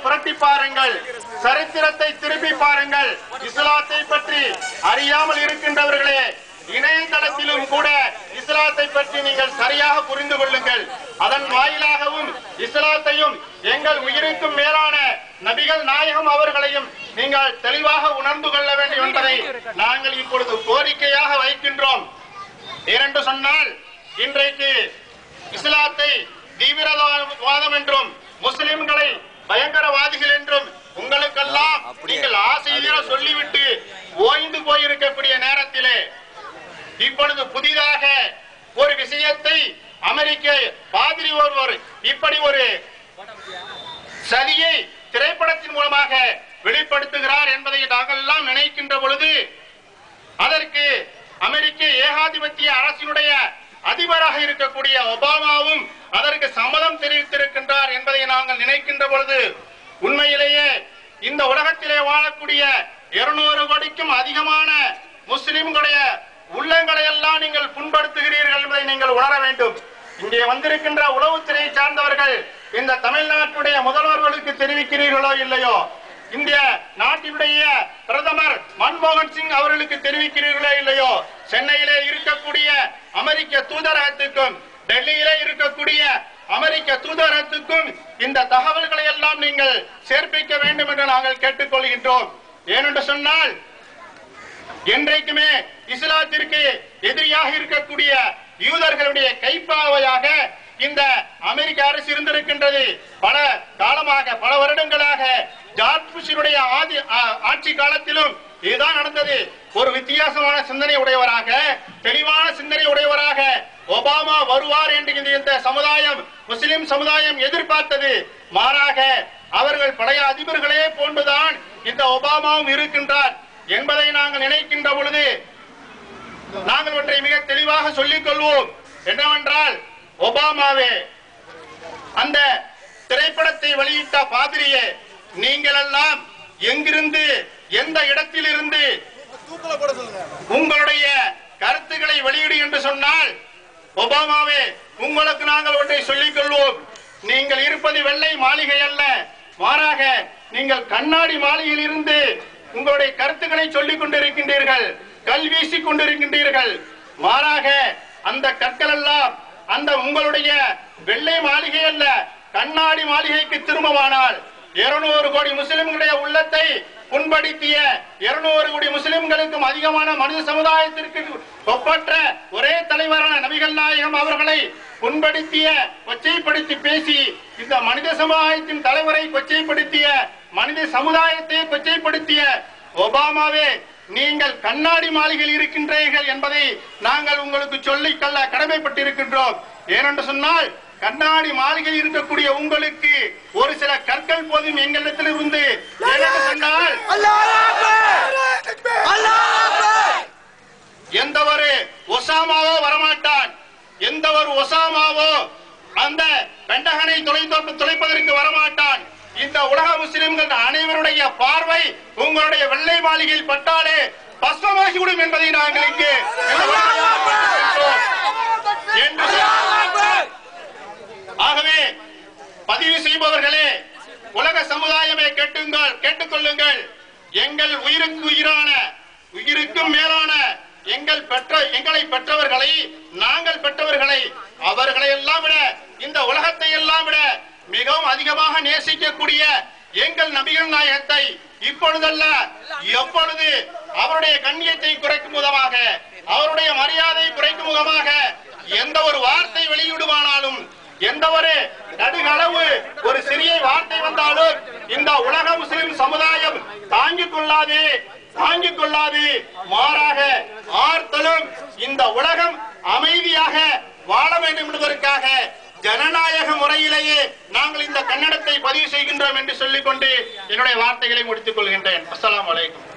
புரட்டி பாருங்கள், சரித்திரத்தை திருப்பி பாருங்கள். இஸ்லாத்தை பற்றி அறியாமல் இருக்கின்றவர்களே, இணையதளத்திலும் கூட இஸ்லாத்தை பற்றி நீங்கள் சரியாக புரிந்து கொள்ளுங்கள். அதன் வாயிலாகவும் இஸ்லாத்தையும் எங்கள் உயிருக்கும் மேலான நபிகள் நாயகம் அவர்களையும் நீங்கள் தெளிவாக உணர்ந்து கொள்ள வேண்டும் என்பதை நாங்கள் இப்பொழுது கோரிக்கையாக வைக்கின்றோம். ஏனென்று சொன்னால், இன்றைக்கு இஸ்லாத்தை தீவிரவாதம் என்றும் முஸ்லிம்களை பயங்கரவாதிகள் என்றும் உங்களுக்கெல்லாம் நீங்கள் ஆசையாக சொல்லிவிட்டு ஓய்ந்து போயிருக்கக்கூடிய நேரத்திலே இப்பொழுது புதிதாக ஒரு விஷயத்தை அமெரிக்க பாதிரி ஒருவர் இப்படி ஒரு சதியை திரைப்படத்தின் மூலமாக வெளிப்படுத்துகிறார் என்பதை நாங்கள் எல்லாம் நினைக்கின்ற பொழுது, அதற்கு அமெரிக்க ஏகாதிபத்திய அரசினுடைய அதிபராக இருக்கக்கூடிய ஒபாமாவும் அதற்கு சம்மதம் தெரிவித்திருக்கின்றார் என்பதை நாங்கள் நினைக்கின்ற பொழுது, உண்மையிலேயே இந்த உலகத்திலே வாழக்கூடிய 200 கோடிக்கும் அதிகமான முஸ்லிம்களுடைய உள்ளங்களை எல்லாம் நீங்கள் புண்படுத்துகிறீர்கள் என்பதை நீங்கள் உணர வேண்டும். இங்கே வந்திருக்கின்ற உளவுத்துறை சார்ந்தவர்கள் இந்த தமிழ்நாட்டுடைய முதல்வர்களுக்கு தெரிவிக்கிறீர்களோ இல்லையோ, இந்திய நாட்டினுடைய பிரதமர் மன்மோகன் சிங் அவர்களுக்கு தெரிவிக்கிறீர்களோ இல்லையோ, சென்னையிலே இருக்கக்கூடிய அமெரிக்க தூதரகத்துக்கும் டெல்லியிலே இருக்கக்கூடிய அமெரிக்க தூதரகத்துக்கும் இந்த தகவல்களை எல்லாம் நீங்கள் சேர்ப்பிக்க வேண்டும் என்று நாங்கள் கேட்டுக்கொள்கின்றோம். ஏனென்று சொன்னால், என்றைக்குமே இஸ்லாத்திற்கு எதிரியாக இருக்கக்கூடிய யூதர்களுடைய கைப்பாவையாக இந்த அமெரிக்க அரசு இருந்திருக்கின்றது. பல காலமாக, பல வருடங்களாக ஜார்ஜ் புஷ்ஷினுடைய ஆட்சி காலத்திலும் இதுதான் நடந்தது. ஒரு வித்தியாசமான சிந்தனை உடையவராக, தெளிவான சிந்தனை உடையவராக ஒபாமா வருவார் என்று இந்த சமுதாயம், முஸ்லிம் சமுதாயம் எதிர்பார்த்தது. மாறாக அவர்கள் பழைய அதிபர்களே போன்றுதான் இந்த ஒபாமாவும் இருக்கின்றார் என்பதை நாங்கள் நினைக்கின்ற பொழுது, நாங்கள் ஒன்றை மிக தெளிவாக சொல்லிக் கொள்வோம். என்னவென்றால், ஒபாமாவே, அந்த திரைப்படத்தை வெளியிட்ட பாதிரியே, நீங்கள் எல்லாம் எங்கிருந்து, எந்த இடத்தில் இருந்து உங்களுடைய கருத்துக்களை வெளியிடு என்று சொன்னால், ஒபாமாவே, உங்களுக்கு நாங்கள் ஒன்றை சொல்லிக் கொள்வோம். நீங்கள் இருப்பது வெள்ளை மாளிகை அல்ல, மாறாக நீங்கள் கண்ணாடி மாளிகையில் இருந்து உங்களுடைய கருத்துக்களை சொல்லிக் கொண்டிருக்கின்றீர்கள், கல் வீசிக் கொண்டிருக்கின்றீர்கள். மாறாக அந்த கற்கள் எல்லாம் அந்த உங்களுடைய வெள்ளை மாளிகை அல்ல, கண்ணாடி மாளிகைக்கு திரும்பமானால் 200 கோடி முஸ்லிம்களுடைய உள்ளத்தை புண்படுத்திய 200 கோடி முஸ்லிம்களுக்கும் அதிகமான மனித சமுதாயத்திற்கு ஒப்பற்ற ஒரே தலைவரான நபிகள் நாயகம் அவர்களை புண்படுத்திய, கொச்சைப்படுத்தி பேசி இந்த மனித சமுதாயத்தின் தலைவரை கொச்சைப்படுத்திய, மனித சமுதாயத்தை கொச்சைப்படுத்திய ஒபாமாவே, நீங்கள் கண்ணாடி மாளிகையில் இருக்கின்றீர்கள் என்பதை நாங்கள் உங்களுக்கு சொல்லிக் கொள்ள கடமைப்பட்டிருக்கின்றோம். ஏனென்று சொன்னால், கண்ணாடி மாளிகையில் இருக்கக்கூடிய உங்களுக்கு ஒரு சில கற்கள் போதும் எங்களிடத்தில் இருந்து சொன்னால், எந்த ஒரு ஒசாமாவோ வரமாட்டான், எந்த ஒரு ஒசாமாவோ அந்த பெண்டகனை துளைப்பதற்கு வரமாட்டான். இந்த உலக முஸ்லிம்கள் அனைவருடைய பார்வை உங்களுடைய வெள்ளை மாளிகையில் பட்டாலே பஸ்மமாகிவிடும் என்பதை நாங்கள் இங்கு ஆகவே பதிவு செய்பவர்களே, உலக சமுதாயமே கேட்டுக்கொள்ளுங்கள். எங்கள் உயிருக்கு உயிரான, உயிருக்கும் மேலான எங்களை பெற்றவர்களை, நாங்கள் பெற்றவர்களை, அவர்களை எல்லாம் விட, இந்த உலகத்தை எல்லாம் விட மிகவும் அதிகமாக நேசிக்கக்கூடிய எங்கள் நபிகள் நாயகத்தை இப்பொழுதல்ல எப்பொழுது அவருடைய கண்ணியத்தை குறைக்கும் விதமாக, அவருடைய மரியாதை குறைக்கும் விதமாக எந்த ஒரு வார்த்தை வெளியிடுவானாலும், எந்த ஒரு நடுகளவு ஒரு சிறிய வார்த்தை வந்தாலும் இந்த உலக முஸ்லிம் சமுதாயம் தாங்கிக் கொள்ளாது. மாறாக ஆர்த்தலும் இந்த உலகம் அமைதியாக வாழ வேண்டும் என்பதற்காக ஜனநாயக முறையிலேயே நாங்கள் இந்த கன்னடத்தை பதிவு செய்கின்றோம் என்று சொல்லிக்கொண்டு என்னுடைய வார்த்தைகளை முடித்துக் கொள்கின்றேன். அஸ்ஸலாமு அலைக்கும்.